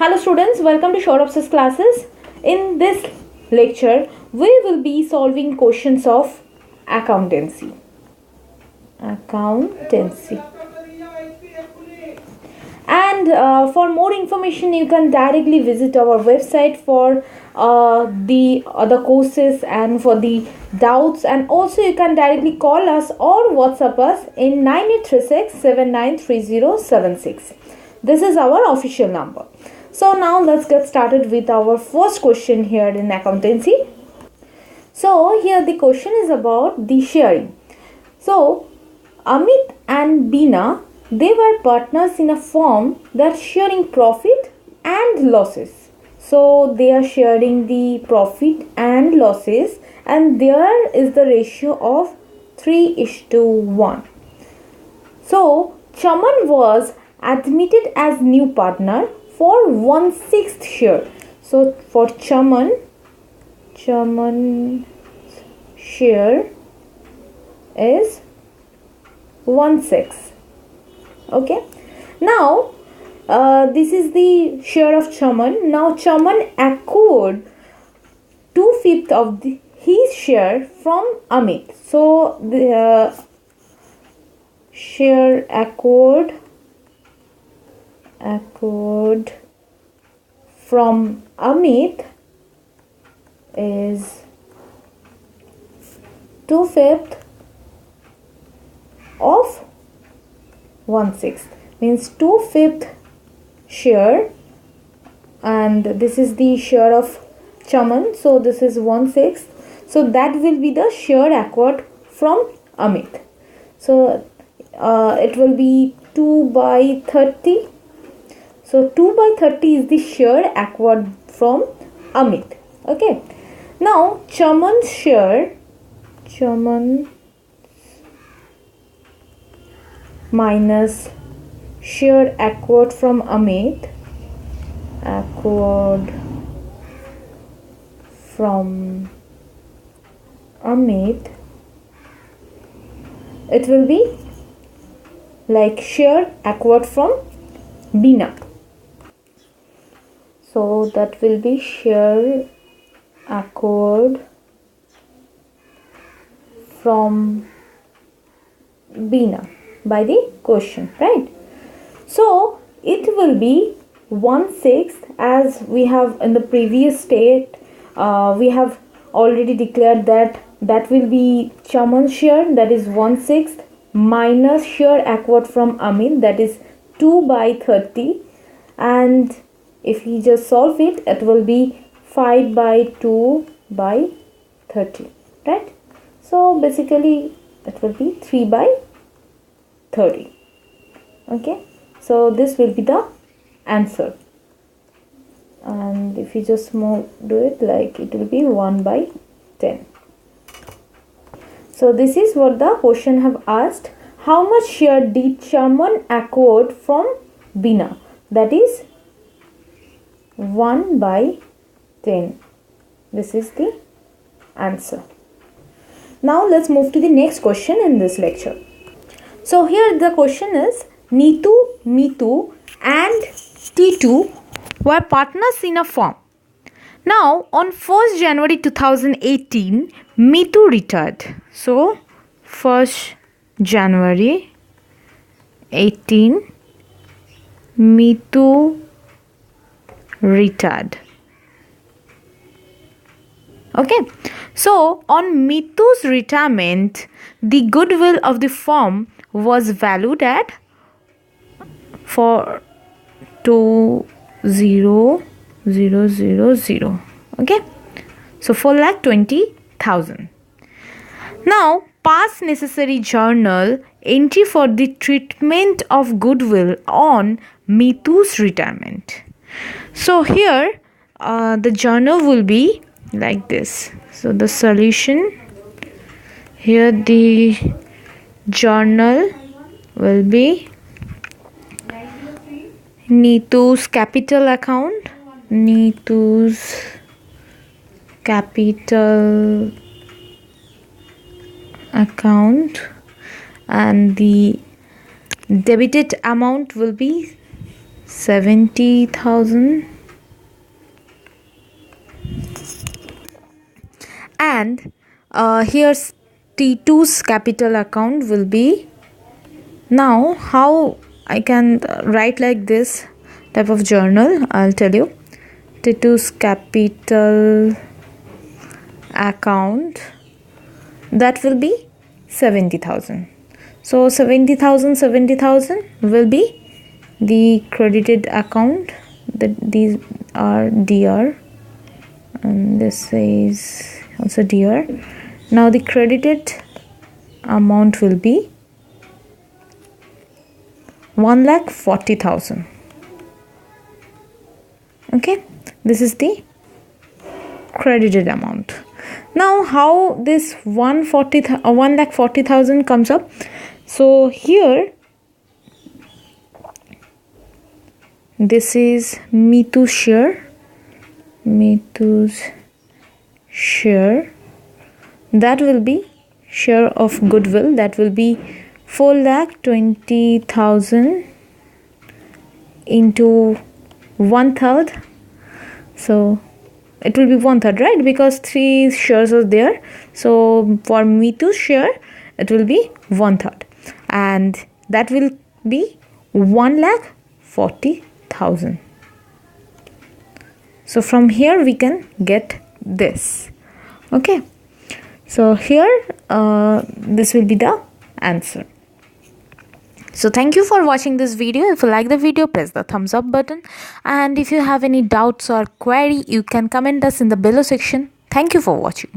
Hello students, welcome to Short Obsess classes. In this lecture, we will be solving questions of accountancy. And for more information, you can directly visit our website for the other courses and for the doubts. And also you can directly call us or WhatsApp us in 9836793076. This is our official number. So now let's get started with our first question here in accountancy. So here the question is about the sharing. So Amit and Beena, they were partners in a firm that's sharing profit and losses. So they are sharing the profit and losses, and there is the ratio of 3:1. So Chaman was admitted as new partner for 1/6 share. So for Chaman share is 1/6. Okay. Now this is the share of Chaman. Now Chaman acquired 2/5 of his share from Amit. So the share acquired from Amit is 2/5 of 1/6, means 2/5 share, and this is the share of Chaman, so this is 1/6. So that will be the share acquired from Amit. So it will be 2/30. So 2/30 is the share acquired from Amit. Okay. Now Chaman's share, minus share acquired from Amit, it will be like share acquired from Beena. So that will be share acquired from Beena by the question, right? So it will be 1/6, as we have in the previous state. We have already declared that will be Chaman's share, that is 1/6, minus share acquired from Amit, that is 2/30, and if we just solve it, it will be 5/2/30, right? So basically it will be 3/30. Okay, so this will be the answer, and if you just do it, like it will be 1/10. So this is what the question have asked. How much share did Chaman acquired from Beena? That is 1/10. This is the answer. Now let's move to the next question in this lecture. So here the question is, Neetu, Mitu and Titu were partners in a firm. Now on 1st January 2018, Mitu retired. So 1st January 18, Mitu retired. Okay, so on Mitu's retirement, the goodwill of the firm was valued at 420,000. Okay, so 4,20,000. Now pass necessary journal entry for the treatment of goodwill on Mitu's retirement. So here the journal will be like this. So the solution here, the journal will be Neetu's capital account, and the debited amount will be 70,000, and here's T2's capital account will be. Now how I can write like this type of journal, I'll tell you. T2's capital account, that will be 70,000. So 70,000 will be the credited account. That these are DR, and this is also DR. Now the credited amount will be 1,40,000. Okay, this is the credited amount. Now how this 1,40,000 comes up? So here this is Mitu's share. That will be share of goodwill. That will be 4,20,000 into 1/3. So it will be 1/3, right? Because 3 shares are there. So for Mitu's share, it will be 1/3, and that will be 1,40,000. So from here we can get this. Okay. So here this will be the answer. So thank you for watching this video. If you like the video, press the thumbs up button, and if you have any doubts or query, you can comment us in the below section. Thank you for watching.